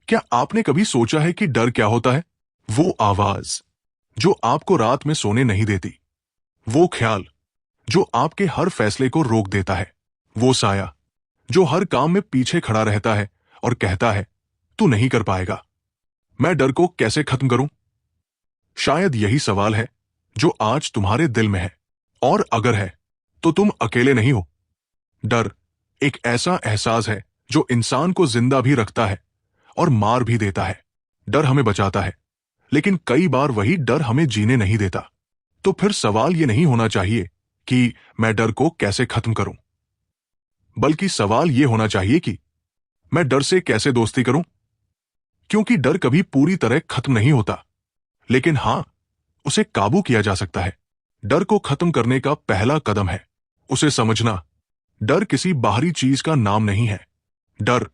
क्या आपने कभी सोचा है कि डर क्या होता है? वो आवाज जो आपको रात में सोने नहीं देती, वो ख्याल जो आपके हर फैसले को रोक देता है, वो साया जो हर काम में पीछे खड़ा रहता है और कहता है तू नहीं कर पाएगा। मैं डर को कैसे खत्म करूं? शायद यही सवाल है जो आज तुम्हारे दिल में है, और अगर है तो तुम अकेले नहीं हो। डर एक ऐसा एहसास है जो इंसान को जिंदा भी रखता है और मार भी देता है। डर हमें बचाता है, लेकिन कई बार वही डर हमें जीने नहीं देता। तो फिर सवाल यह नहीं होना चाहिए कि मैं डर को कैसे खत्म करूं, बल्कि सवाल यह होना चाहिए कि मैं डर से कैसे दोस्ती करूं। क्योंकि डर कभी पूरी तरह खत्म नहीं होता, लेकिन हां, उसे काबू किया जा सकता है। डर को खत्म करने का पहला कदम है उसे समझना। डर किसी बाहरी चीज का नाम नहीं है। डर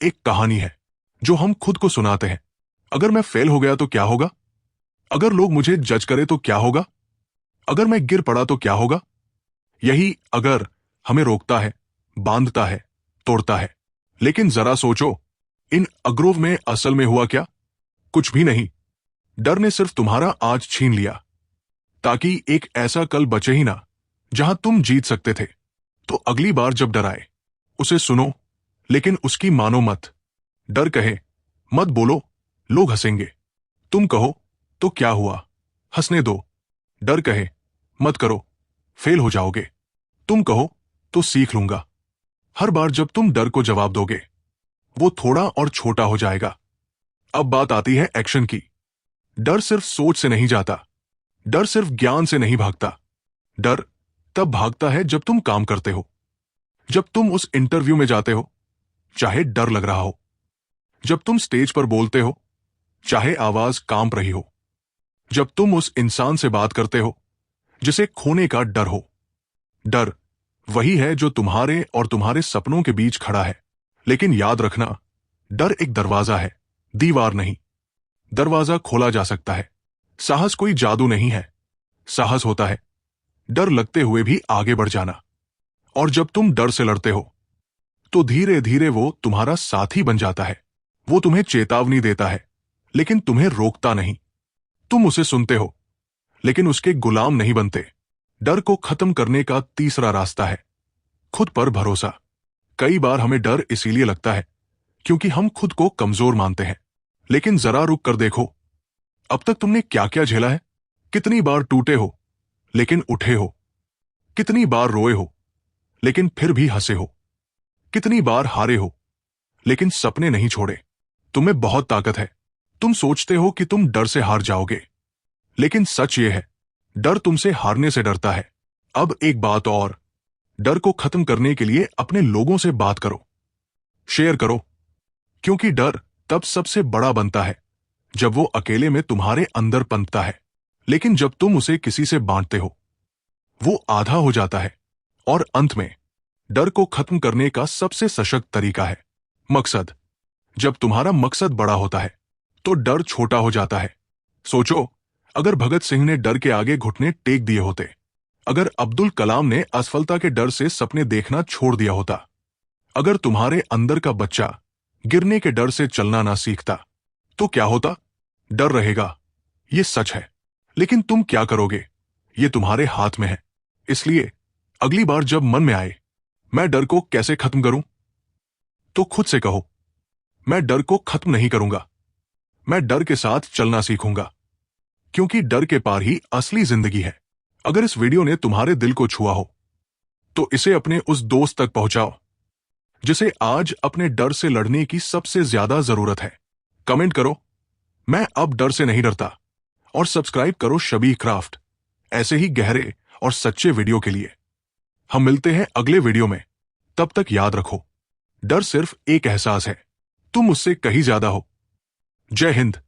एक कहानी है जो हम खुद को सुनाते हैं। अगर मैं फेल हो गया तो क्या होगा? अगर लोग मुझे जज करे तो क्या होगा? अगर मैं गिर पड़ा तो क्या होगा? यही अगर हमें रोकता है, बांधता है, तोड़ता है। लेकिन जरा सोचो, इन अग्रोव में असल में हुआ क्या? कुछ भी नहीं। डर ने सिर्फ तुम्हारा आज छीन लिया, ताकि एक ऐसा कल बचे ही ना जहां तुम जीत सकते थे। तो अगली बार जब डर आए, उसे सुनो, लेकिन उसकी मानो मत। डर कहे मत बोलो, लोग हंसेंगे। तुम कहो तो क्या हुआ, हंसने दो। डर कहे मत करो, फेल हो जाओगे। तुम कहो तो सीख लूंगा। हर बार जब तुम डर को जवाब दोगे, वो थोड़ा और छोटा हो जाएगा। अब बात आती है एक्शन की। डर सिर्फ सोच से नहीं जाता, डर सिर्फ ज्ञान से नहीं भागता। डर तब भागता है जब तुम काम करते हो, जब तुम उस इंटरव्यू में जाते हो, चाहे डर लग रहा हो, जब तुम स्टेज पर बोलते हो, चाहे आवाज कांप रही हो, जब तुम उस इंसान से बात करते हो जिसे खोने का डर हो। डर वही है जो तुम्हारे और तुम्हारे सपनों के बीच खड़ा है। लेकिन याद रखना, डर एक दरवाजा है, दीवार नहीं। दरवाजा खोला जा सकता है। साहस कोई जादू नहीं है। साहस होता है डर लगते हुए भी आगे बढ़ जाना। और जब तुम डर से लड़ते हो, तो धीरे धीरे वो तुम्हारा साथी बन जाता है। वो तुम्हें चेतावनी देता है, लेकिन तुम्हें रोकता नहीं। तुम उसे सुनते हो, लेकिन उसके गुलाम नहीं बनते। डर को खत्म करने का तीसरा रास्ता है खुद पर भरोसा। कई बार हमें डर इसीलिए लगता है क्योंकि हम खुद को कमजोर मानते हैं। लेकिन जरा रुक कर देखो, अब तक तुमने क्या क्या झेला है? कितनी बार टूटे हो लेकिन उठे हो? कितनी बार रोए हो लेकिन फिर भी हंसे हो? कितनी बार हारे हो लेकिन सपने नहीं छोड़े? तुम्हें बहुत ताकत है। तुम सोचते हो कि तुम डर से हार जाओगे, लेकिन सच ये है, डर तुमसे हारने से डरता है। अब एक बात और, डर को खत्म करने के लिए अपने लोगों से बात करो, शेयर करो। क्योंकि डर तब सबसे बड़ा बनता है जब वो अकेले में तुम्हारे अंदर पनपता है। लेकिन जब तुम उसे किसी से बांटते हो, वो आधा हो जाता है। और अंत में, डर को खत्म करने का सबसे सशक्त तरीका है मकसद। जब तुम्हारा मकसद बड़ा होता है, तो डर छोटा हो जाता है। सोचो, अगर भगत सिंह ने डर के आगे घुटने टेक दिए होते, अगर अब्दुल कलाम ने असफलता के डर से सपने देखना छोड़ दिया होता, अगर तुम्हारे अंदर का बच्चा गिरने के डर से चलना ना सीखता, तो क्या होता? डर रहेगा, ये सच है। लेकिन तुम क्या करोगे, ये तुम्हारे हाथ में है। इसलिए अगली बार जब मन में आए मैं डर को कैसे खत्म करूं, तो खुद से कहो मैं डर को खत्म नहीं करूंगा, मैं डर के साथ चलना सीखूंगा। क्योंकि डर के पार ही असली जिंदगी है। अगर इस वीडियो ने तुम्हारे दिल को छुआ हो, तो इसे अपने उस दोस्त तक पहुंचाओ जिसे आज अपने डर से लड़ने की सबसे ज्यादा जरूरत है। कमेंट करो मैं अब डर से नहीं डरता, और सब्सक्राइब करो शबीह क्राफ्ट ऐसे ही गहरे और सच्चे वीडियो के लिए। हम मिलते हैं अगले वीडियो में। तब तक याद रखो, डर सिर्फ एक एहसास है, तुम उससे कहीं ज्यादा हो। जय हिंद।